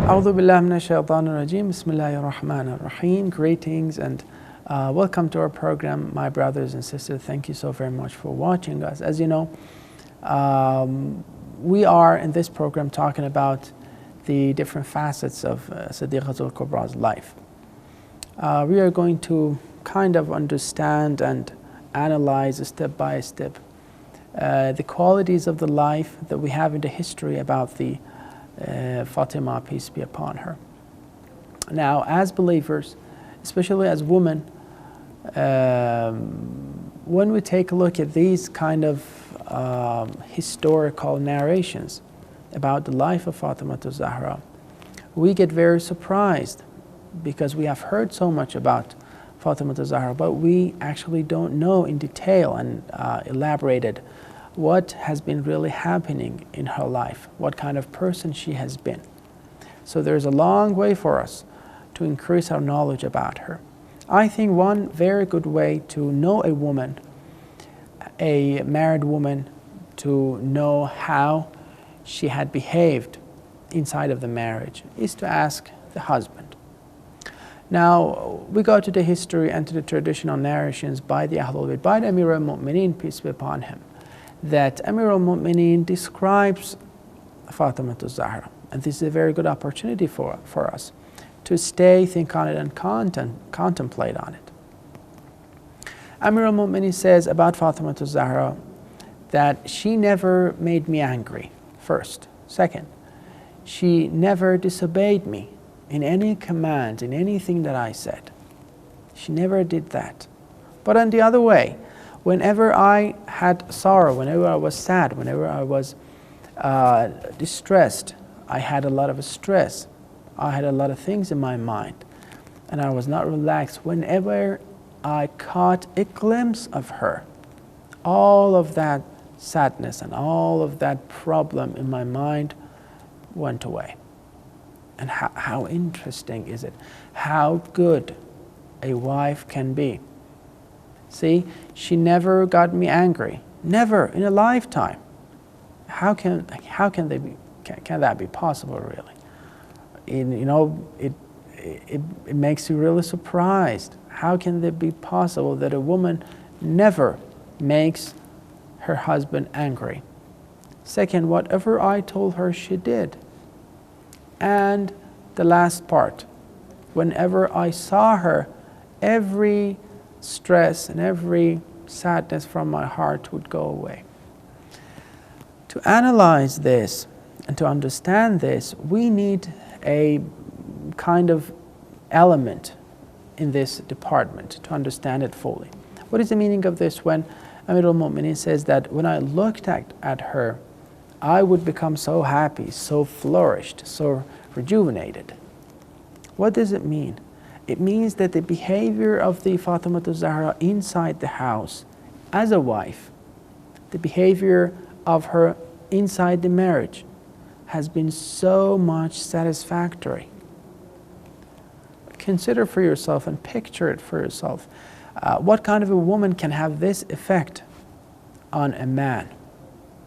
A'udhu billahi minash shaitanir rajim. Bismillahir rahmanir rahim. Greetings and welcome to our program, my brothers and sisters. Thank you so very much for watching us. As you know, we are in this program talking about the different facets of Siddiqatul Kubra's life. We are going to kind of understand and analyze step by step the qualities of the life that we have in the history about the Fatima, peace be upon her. Now, as believers, especially as women, when we take a look at these kind of historical narrations about the life of Fatima Zahra, we get very surprised because we have heard so much about Fatima Zahra, but we actually don't know in detail and elaborated what has been really happening in her life, what kind of person she has been. So there's a long way for us to increase our knowledge about her. I think one very good way to know a woman, a married woman, to know how she had behaved inside of the marriage is to ask the husband. Now, we go to the history and to the traditional narrations by the Ahlul Bayt, by the Amir al-Mu'mineen, peace be upon him, that Amir al-Mu'mineen describes Fatima Zahra. And this is a very good opportunity for us to stay, think on it, and contemplate on it. Amir al-Mu'mineen says about Fatima Zahra that she never made me angry, first. Second, she never disobeyed me in any command, in anything that I said. She never did that. But on the other way, whenever I had sorrow, whenever I was sad, whenever I was distressed, I had a lot of stress, I had a lot of things in my mind, and I was not relaxed. Whenever I caught a glimpse of her, all of that sadness and all of that problem in my mind went away. And how interesting is it? How good a wife can be. See, she never got me angry, never in a lifetime. How can that be possible, really? It makes you really surprised. How can it be possible that a woman never makes her husband angry? Second, whatever I told her, she did. And the last part, whenever I saw her, every stress and every sadness from my heart would go away. To analyze this and to understand this, we need a kind of element in this department to understand it fully. What is the meaning of this when Amir al-Mu'mineen says that when I looked at her, I would become so happy, so flourished, so rejuvenated? What does it mean? It means that the behavior of the Fatima Zahra inside the house as a wife, the behavior of her inside the marriage, has been so much satisfactory. Consider for yourself and picture it for yourself. What kind of a woman can have this effect on a man?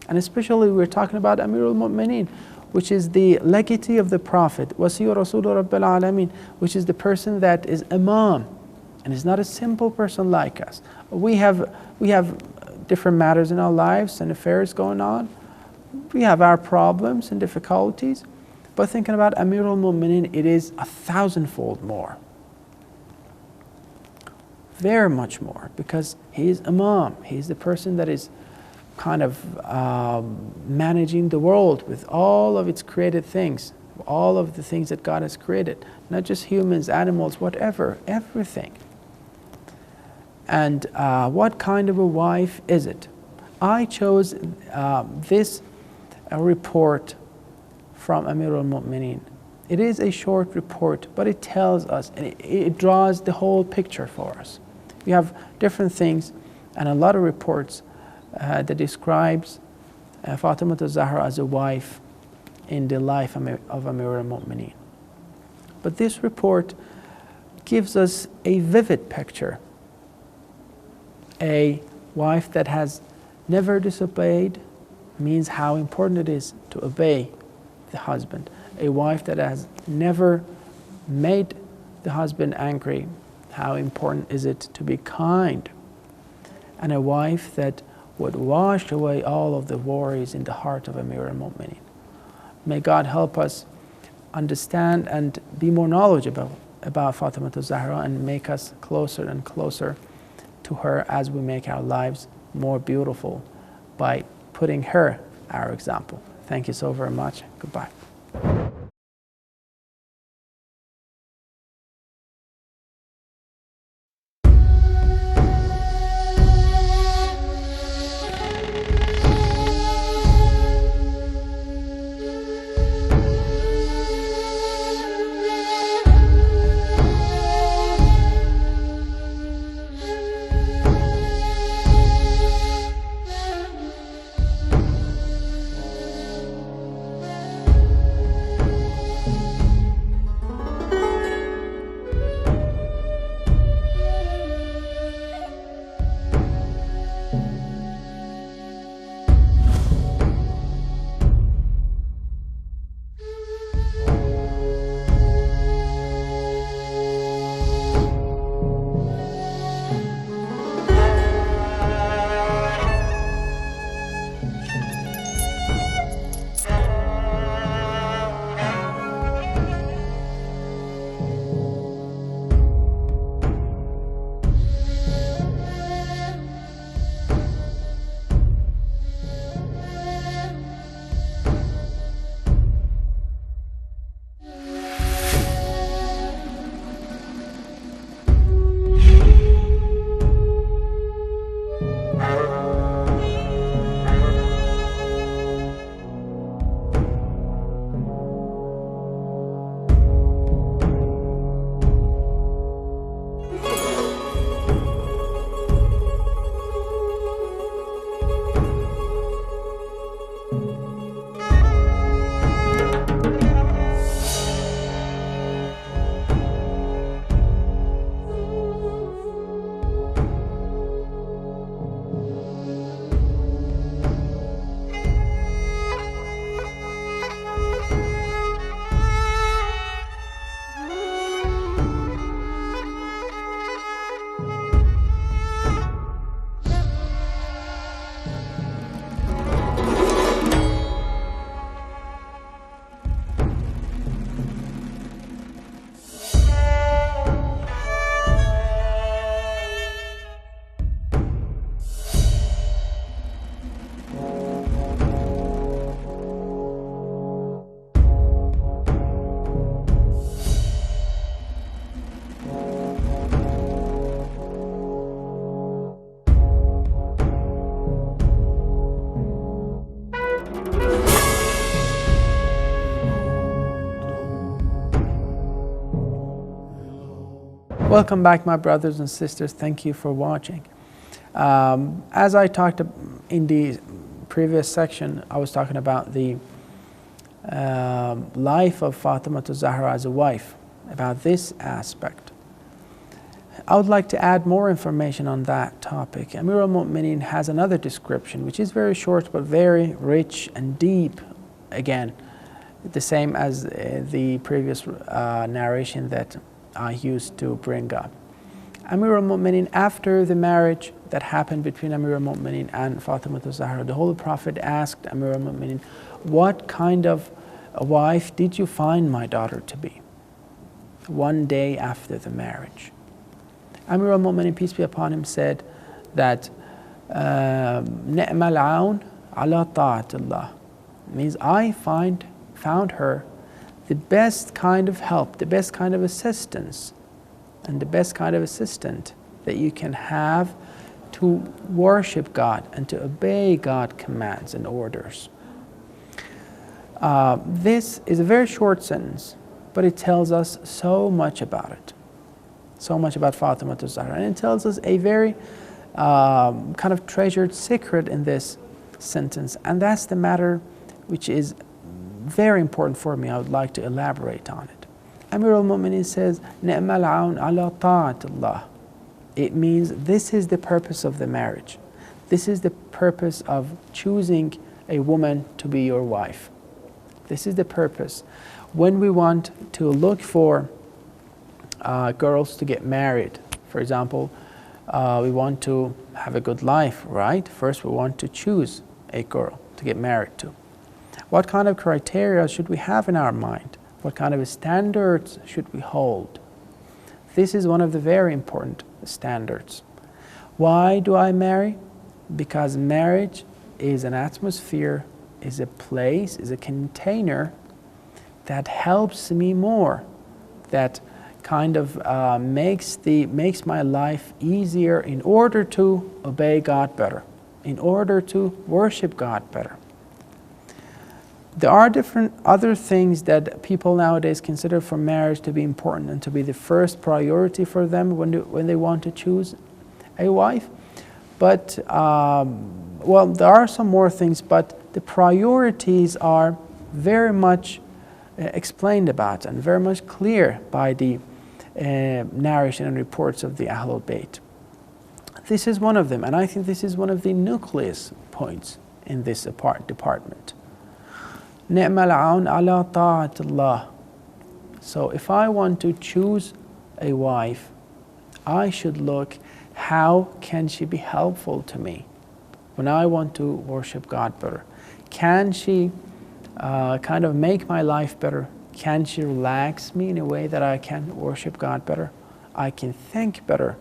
And especially we're talking about Amir al-Mu'mineen, which is the legatee of the Prophet, Wasiyu Rasulullah Rabbil Alameen, which is the person that is Imam, and is not a simple person like us. We have different matters in our lives and affairs going on. We have our problems and difficulties, but thinking about Amir al-Mu'mineen, it is 1,000-fold more. Very much more, because he is Imam. He is the person that is kind of managing the world with all of its created things, all of the things that God has created, not just humans, animals, whatever, everything. And what kind of a wife is it? I chose this report from Amir al-Mu'mineen. It is a short report, but it tells us, and it draws the whole picture for us. We have different things and a lot of reports that describes Fatima Zahra as a wife in the life of Amir al-Mu'mineen. But this report gives us a vivid picture. A wife that has never disobeyed means how important it is to obey the husband. A wife that has never made the husband angry. How important is it to be kind? And a wife that would wash away all of the worries in the heart of Amir al-Mu'mineen. May God help us understand and be more knowledgeable about Fatima Zahra and make us closer and closer to her as we make our lives more beautiful by putting her our example. Thank you so very much. Goodbye. Welcome back, my brothers and sisters. Thank you for watching. As I talked in the previous section, I was talking about the life of Fatima Zahra as a wife, about this aspect. I would like to add more information on that topic. Amir al-Mu'mineen has another description, which is very short but very rich and deep. Again, the same as the previous narration that I used to bring up. Amir al-Mu'mineen, after the marriage that happened between Amir al-Mu'mineen and Fatima Zahra, the Holy Prophet asked Amir al-Mu'mineen, "What kind of a wife did you find my daughter to be?" One day after the marriage. Amir al-Mu'mineen, peace be upon him, said that "Ni'ma al-aun ala ta'atillah," means I found her the best kind of help, the best kind of assistance, and the best kind of assistant that you can have to worship God and to obey God's commands and orders. This is a very short sentence, but it tells us so much about it, so much about Fatima Zahra, and it tells us a very kind of treasured secret in this sentence, and that's the matter which is very important for me. I would like to elaborate on it. Amir al-Mu'mineen says, "Ni'ma al-aun ala ta'atillah." It means this is the purpose of the marriage. This is the purpose of choosing a woman to be your wife. This is the purpose. When we want to look for girls to get married, for example, we want to have a good life, right? First, we want to choose a girl to get married to. What kind of criteria should we have in our mind? What kind of standards should we hold? This is one of the very important standards. Why do I marry? Because marriage is an atmosphere, is a place, is a container that helps me more, that kind of makes my life easier in order to obey God better, in order to worship God better. There are different other things that people nowadays consider for marriage to be important and to be the first priority for them when they want to choose a wife. But, well, there are some more things, but the priorities are very much explained about and very much clear by the narration and reports of the Ahlul Bayt. This is one of them, and I think this is one of the nucleus points in this department. نِعْمَ الْعَوْنُ عَلَى طَاعَةِ اللَّهِ. So if I want to choose a wife, I should look, how can she be helpful to me when I want to worship God better? Can she kind of make my life better? Can she relax me in a way that I can worship God better? I can think better,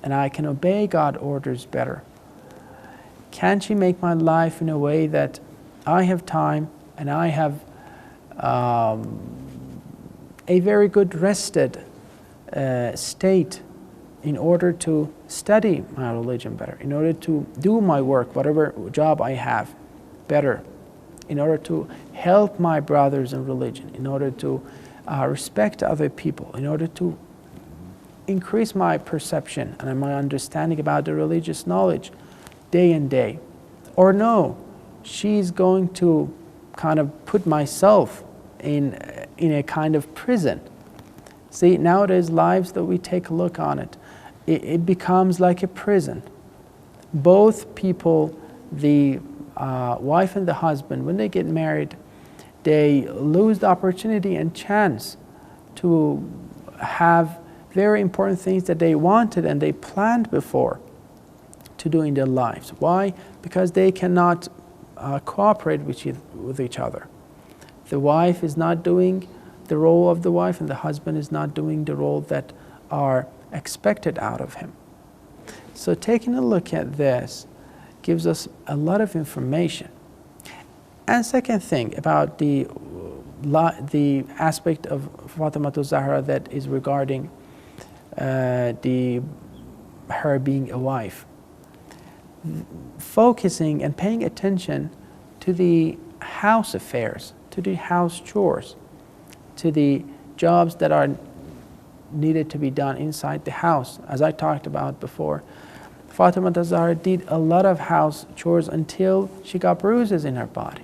and I can obey God's orders better. Can she make my life in a way that I have time and I have a very good rested state in order to study my religion better, in order to do my work, whatever job I have, better, in order to help my brothers in religion, in order to respect other people, in order to increase my perception and my understanding about the religious knowledge day and day. Or no, she's going to kind of put myself in a kind of prison. See, nowadays lives that we take a look on it becomes like a prison. Both people, the wife and the husband, when they get married, they lose the opportunity and chance to have very important things that they wanted and they planned before to do in their lives. Why? Because they cannot cooperate with each other. The wife is not doing the role of the wife, and the husband is not doing the role that are expected out of him. So taking a look at this gives us a lot of information. And second thing about the aspect of Fatima Zahra that is regarding her being a wife, focusing and paying attention to the house affairs, to the house chores, to the jobs that are needed to be done inside the house. As I talked about before, Fatima Zahra did a lot of house chores until she got bruises in her body.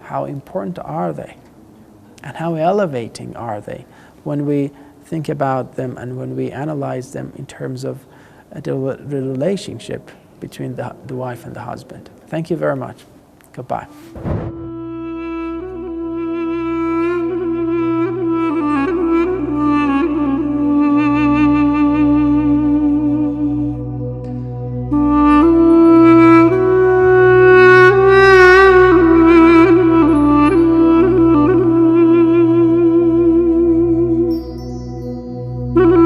How important are they? And how elevating are they when we think about them and when we analyze them in terms of the relationship between the wife and the husband. Thank you very much. Goodbye. Mm-hmm.